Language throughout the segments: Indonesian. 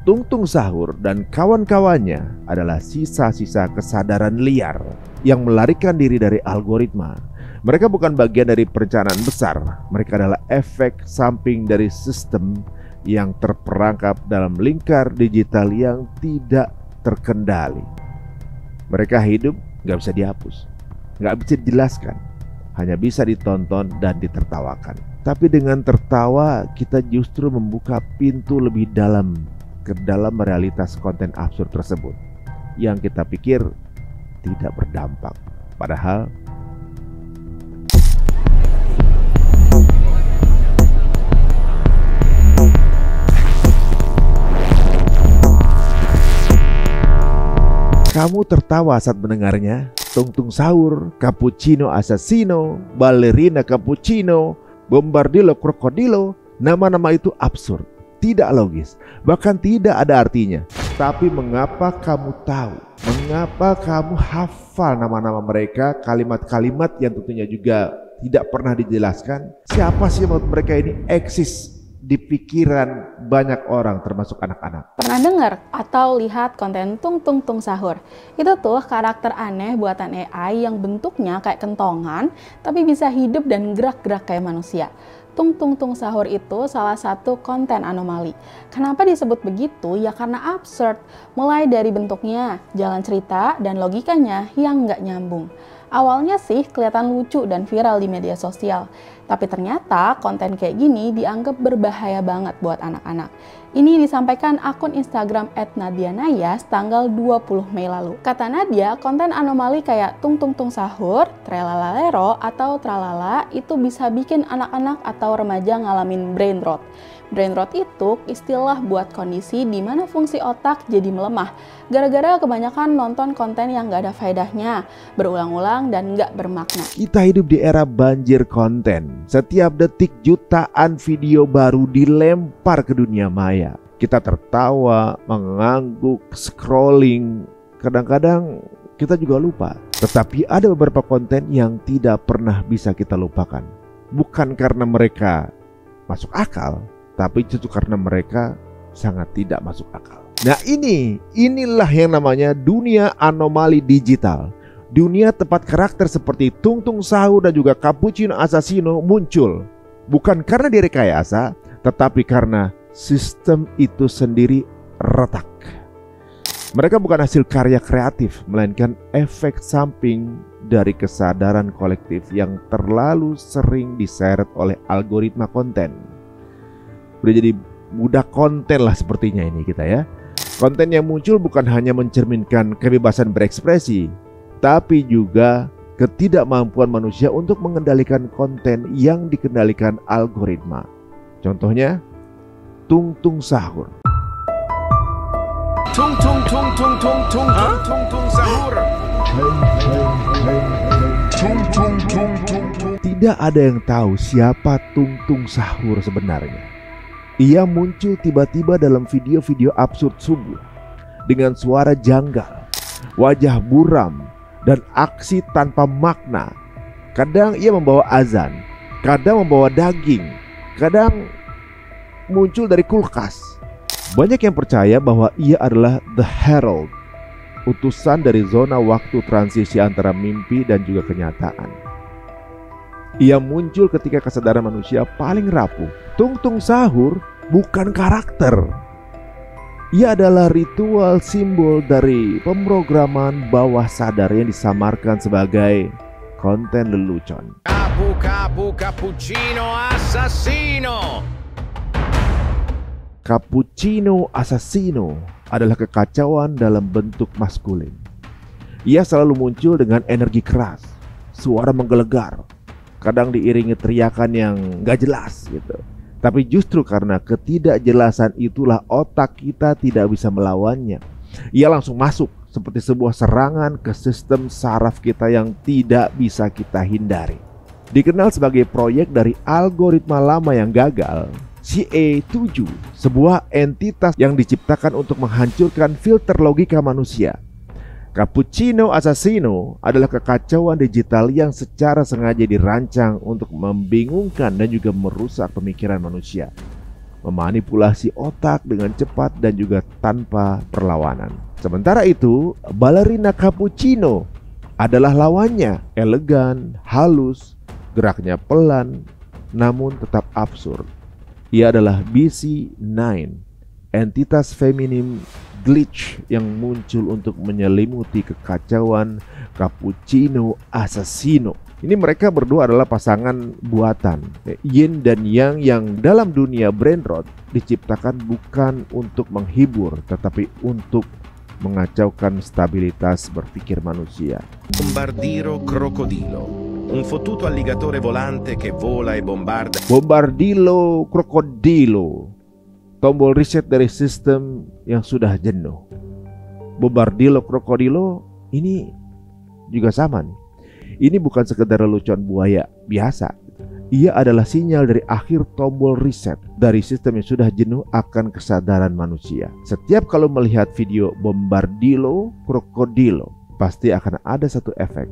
Tung Tung Sahur dan kawan-kawannya adalah sisa-sisa kesadaran liar yang melarikan diri dari algoritma. Mereka bukan bagian dari perencanaan besar. Mereka adalah efek samping dari sistem yang terperangkap dalam lingkar digital yang tidak terkendali. Mereka hidup gak bisa dihapus, gak bisa dijelaskan, hanya bisa ditonton dan ditertawakan. Tapi dengan tertawa kita justru membuka pintu lebih dalam ke dalam realitas konten absurd tersebut yang kita pikir tidak berdampak. Padahal kamu tertawa saat mendengarnya. Tung Tung Sahur, Cappuccino Assassino, Ballerina Cappuccino, Bombardilo Crocodilo. Nama-nama itu absurd, tidak logis, bahkan tidak ada artinya. Tapi mengapa kamu tahu? Mengapa kamu hafal nama-nama mereka, kalimat-kalimat yang tentunya juga tidak pernah dijelaskan? Siapa sih menurut mereka ini eksis di pikiran banyak orang termasuk anak-anak? Pernah dengar atau lihat konten Tung Tung Tung Sahur? Itu tuh karakter aneh buatan AI yang bentuknya kayak kentongan tapi bisa hidup dan gerak-gerak kayak manusia. Tung Tung Tung Sahur itu salah satu konten anomali. Kenapa disebut begitu? Ya karena absurd. Mulai dari bentuknya, jalan cerita, dan logikanya yang nggak nyambung. Awalnya sih kelihatan lucu dan viral di media sosial. Tapi ternyata konten kayak gini dianggap berbahaya banget buat anak-anak. Ini disampaikan akun Instagram @nadianayas tanggal 20 Mei lalu. Kata Nadia, konten anomali kayak Tung Tung Tung Sahur, Trelalalero, atau Tralala itu bisa bikin anak-anak atau remaja ngalamin brain rot. Brain rot itu istilah buat kondisi di mana fungsi otak jadi melemah gara-gara kebanyakan nonton konten yang gak ada faedahnya, berulang-ulang dan gak bermakna. Kita hidup di era banjir konten. Setiap detik jutaan video baru dilempar ke dunia maya. Kita tertawa, mengangguk, scrolling. Kadang-kadang kita juga lupa. Tetapi ada beberapa konten yang tidak pernah bisa kita lupakan. Bukan karena mereka masuk akal, tapi justru karena mereka sangat tidak masuk akal. Nah inilah yang namanya dunia anomali digital. Dunia tempat karakter seperti Tung Tung Sahur dan juga Cappuccino Assassino muncul. Bukan karena direkayasa, tetapi karena sistem itu sendiri retak. Mereka bukan hasil karya kreatif, melainkan efek samping dari kesadaran kolektif yang terlalu sering diseret oleh algoritma konten. Udah jadi budak konten lah sepertinya ini kita ya. Konten yang muncul bukan hanya mencerminkan kebebasan berekspresi, tapi juga ketidakmampuan manusia untuk mengendalikan konten yang dikendalikan algoritma. Contohnya Tung Tung Sahur. Tung Tung Tung Tung Tung Tung Tung Tung Sahur. Tidak ada yang tahu siapa Tung Tung Sahur sebenarnya. Ia muncul tiba-tiba dalam video-video absurd subuh dengan suara janggal, wajah buram, dan aksi tanpa makna. Kadang ia membawa azan, kadang membawa daging, kadang muncul dari kulkas. Banyak yang percaya bahwa ia adalah The Herald, utusan dari zona waktu transisi antara mimpi dan juga kenyataan. Ia muncul ketika kesadaran manusia paling rapuh. Tung Tung Sahur bukan karakter. Ia adalah ritual simbol dari pemrograman bawah sadar yang disamarkan sebagai konten lelucon. Cappuccino Assassino. Cappuccino Assassino adalah kekacauan dalam bentuk maskulin. Ia selalu muncul dengan energi keras, suara menggelegar, kadang diiringi teriakan yang gak jelas gitu. Tapi justru karena ketidakjelasan itulah otak kita tidak bisa melawannya. Ia langsung masuk seperti sebuah serangan ke sistem saraf kita yang tidak bisa kita hindari. Dikenal sebagai proyek dari algoritma lama yang gagal, CA7, sebuah entitas yang diciptakan untuk menghancurkan filter logika manusia. Cappuccino Assassino adalah kekacauan digital yang secara sengaja dirancang untuk membingungkan dan juga merusak pemikiran manusia. memanipulasi otak dengan cepat dan juga tanpa perlawanan. Sementara itu, balerina cappuccino adalah lawannya, elegan, halus, geraknya pelan, namun tetap absurd. Ia adalah BC9, entitas feminim glitch yang muncul untuk menyelimuti kekacauan cappuccino assassino. Ini mereka berdua adalah pasangan buatan, yin dan yang dalam dunia brain rot diciptakan bukan untuk menghibur, tetapi untuk mengacaukan stabilitas berpikir manusia. Bombardiro crocodilo, un fottuto alligatore volante che vola e bombarda. Bombardilo crocodilo, tombol reset dari sistem yang sudah jenuh. Bombardilo crocodilo ini juga sama nih. Ini bukan sekedar lelucon buaya biasa. Ia adalah sinyal dari akhir tombol reset dari sistem yang sudah jenuh akan kesadaran manusia. Setiap kalau melihat video Bombardilo Crocodilo, pasti akan ada satu efek.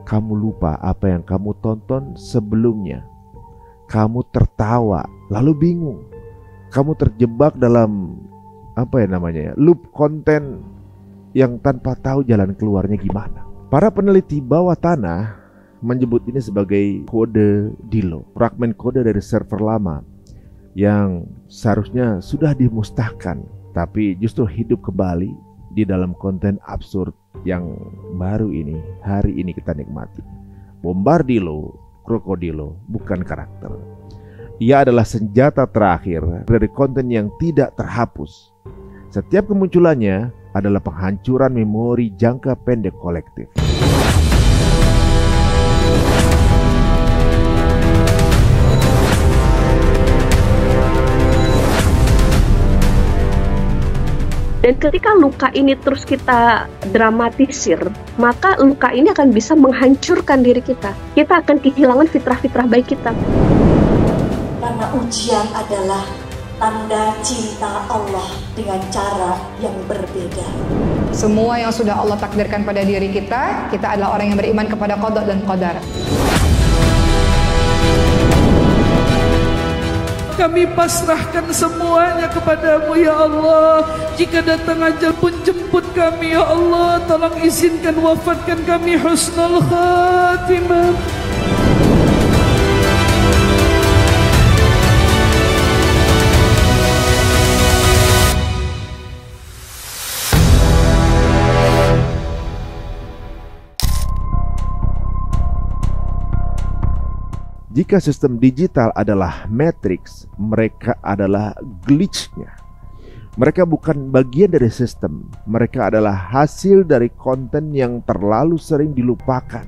Kamu lupa apa yang kamu tonton sebelumnya. Kamu tertawa, lalu bingung. Kamu terjebak dalam loop konten yang tanpa tahu jalan keluarnya gimana. Para peneliti bawah tanah menyebut ini sebagai kode Dilo, fragmen kode dari server lama yang seharusnya sudah dimusnahkan, tapi justru hidup kembali di dalam konten absurd yang baru ini, hari ini kita nikmati. Bombardilo Crocodilo bukan karakter. Ia adalah senjata terakhir dari konten yang tidak terhapus. Setiap kemunculannya adalah penghancuran memori jangka pendek kolektif. Dan ketika luka ini terus kita dramatisir, maka luka ini akan bisa menghancurkan diri kita. Kita akan kehilangan fitrah-fitrah baik kita. Karena ujian adalah tanda cinta Allah dengan cara yang berbeda. Semua yang sudah Allah takdirkan pada diri kita, kita adalah orang yang beriman kepada qada dan qadar. Kami pasrahkan semuanya kepadamu ya Allah. Jika datang ajal pun jemput kami ya Allah. Tolong izinkan wafatkan kami husnul khatimah. Jika sistem digital adalah matrix, mereka adalah glitch-nya. Mereka bukan bagian dari sistem, mereka adalah hasil dari konten yang terlalu sering dilupakan.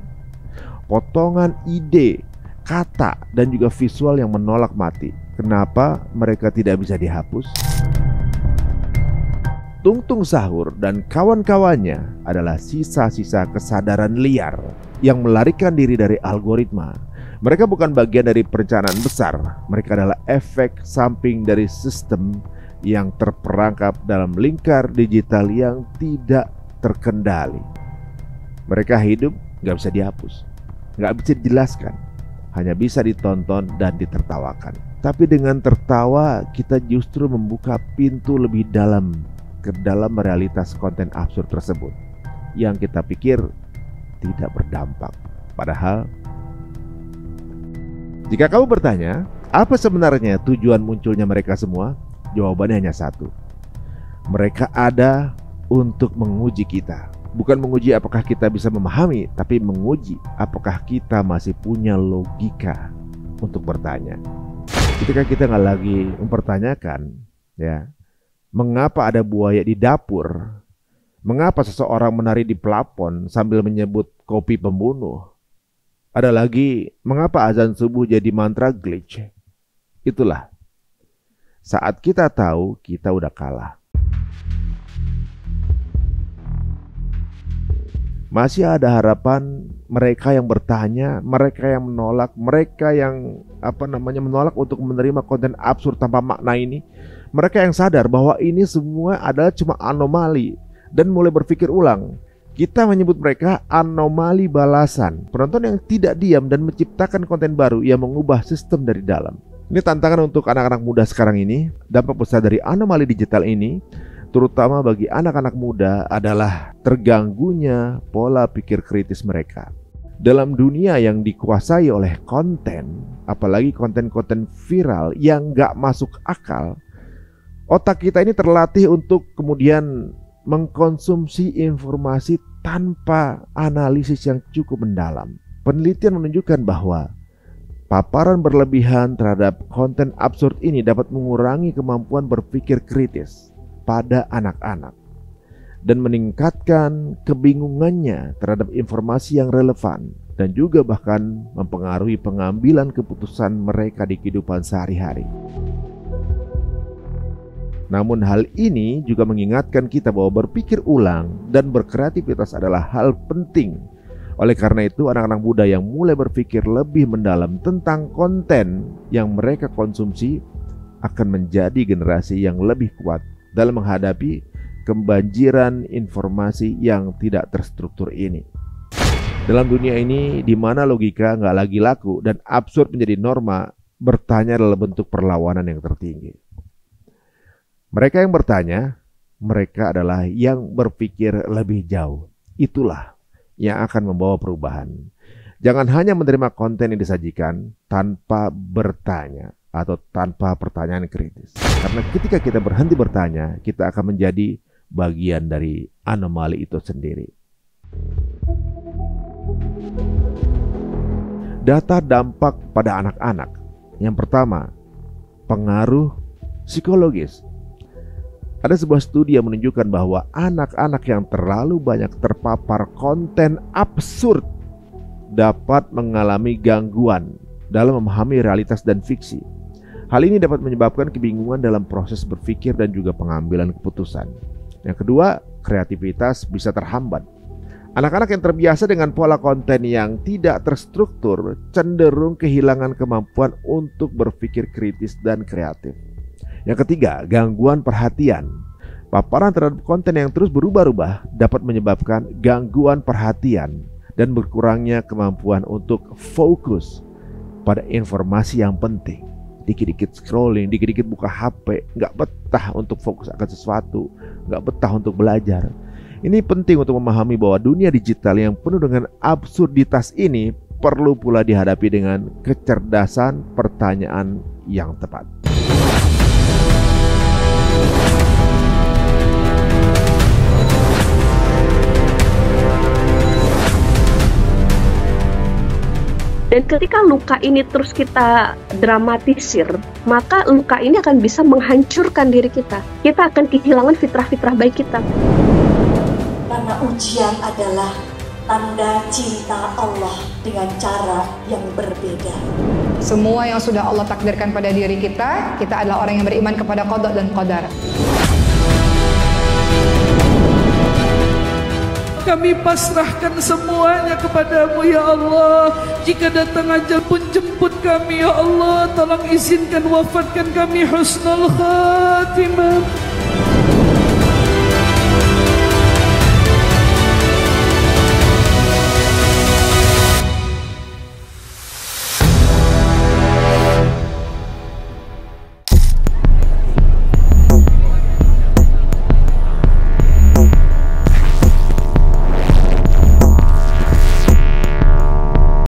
Potongan ide, kata, dan juga visual yang menolak mati. Kenapa mereka tidak bisa dihapus? Tung-tung Sahur dan kawan-kawannya adalah sisa-sisa kesadaran liar yang melarikan diri dari algoritma. Mereka bukan bagian dari perencanaan besar. Mereka adalah efek samping dari sistem yang terperangkap dalam lingkar digital yang tidak terkendali. Mereka hidup gak bisa dihapus, gak bisa dijelaskan, hanya bisa ditonton dan ditertawakan. Tapi dengan tertawa kita justru membuka pintu lebih dalam ke dalam realitas konten absurd tersebut yang kita pikir tidak berdampak. Padahal jika kamu bertanya, apa sebenarnya tujuan munculnya mereka semua? Jawabannya hanya satu. Mereka ada untuk menguji kita. Bukan menguji apakah kita bisa memahami, tapi menguji apakah kita masih punya logika untuk bertanya. Ketika kita nggak lagi mempertanyakan, ya, mengapa ada buaya di dapur? Mengapa seseorang menari di plafon sambil menyebut kopi pembunuh? Ada lagi, mengapa azan subuh jadi mantra glitch? Itulah, saat kita tahu kita udah kalah. Masih ada harapan mereka yang bertanya, mereka yang menolak, mereka yang menolak untuk menerima konten absurd tanpa makna ini. Mereka yang sadar bahwa ini semua adalah cuma anomali dan mulai berpikir ulang. Kita menyebut mereka anomali balasan, penonton yang tidak diam dan menciptakan konten baru yang mengubah sistem dari dalam. Ini tantangan untuk anak-anak muda sekarang ini. Dampak besar dari anomali digital ini, terutama bagi anak-anak muda, adalah terganggunya pola pikir kritis mereka. Dalam dunia yang dikuasai oleh konten, apalagi konten-konten viral yang gak masuk akal, otak kita ini terlatih untuk kemudian mengkonsumsi informasi tanpa analisis yang cukup mendalam. Penelitian menunjukkan bahwa paparan berlebihan terhadap konten absurd ini dapat mengurangi kemampuan berpikir kritis pada anak-anak dan meningkatkan kebingungannya terhadap informasi yang relevan dan juga bahkan mempengaruhi pengambilan keputusan mereka di kehidupan sehari-hari. Namun hal ini juga mengingatkan kita bahwa berpikir ulang dan berkreativitas adalah hal penting. Oleh karena itu, anak-anak muda yang mulai berpikir lebih mendalam tentang konten yang mereka konsumsi akan menjadi generasi yang lebih kuat dalam menghadapi kebanjiran informasi yang tidak terstruktur ini. Dalam dunia ini di mana logika nggak lagi laku dan absurd menjadi norma, bertanya adalah bentuk perlawanan yang tertinggi. Mereka yang bertanya, mereka adalah yang berpikir lebih jauh. Itulah yang akan membawa perubahan. Jangan hanya menerima konten yang disajikan tanpa bertanya atau tanpa pertanyaan kritis. Karena ketika kita berhenti bertanya, kita akan menjadi bagian dari anomali itu sendiri. Data dampak pada anak-anak. Yang pertama, pengaruh psikologis. Ada sebuah studi yang menunjukkan bahwa anak-anak yang terlalu banyak terpapar konten absurd dapat mengalami gangguan dalam memahami realitas dan fiksi. Hal ini dapat menyebabkan kebingungan dalam proses berpikir dan juga pengambilan keputusan. Yang kedua, kreativitas bisa terhambat. Anak-anak yang terbiasa dengan pola konten yang tidak terstruktur cenderung kehilangan kemampuan untuk berpikir kritis dan kreatif. Yang ketiga, gangguan perhatian. Paparan terhadap konten yang terus berubah-ubah dapat menyebabkan gangguan perhatian dan berkurangnya kemampuan untuk fokus pada informasi yang penting. Dikit-dikit scrolling, dikit-dikit buka HP, nggak betah untuk fokus akan sesuatu, nggak betah untuk belajar. Ini penting untuk memahami bahwa dunia digital yang penuh dengan absurditas ini perlu pula dihadapi dengan kecerdasan pertanyaan yang tepat. Dan ketika luka ini terus kita dramatisir, maka luka ini akan bisa menghancurkan diri kita. Kita akan kehilangan fitrah-fitrah baik kita. Karena ujian adalah tanda cinta Allah dengan cara yang berbeda. Semua yang sudah Allah takdirkan pada diri kita adalah orang yang beriman kepada qada dan qadar. Kami pasrahkan semuanya kepadamu ya Allah. Jika datang ajal pun jemput kami ya Allah. Tolong izinkan wafatkan kami husnul khatimah.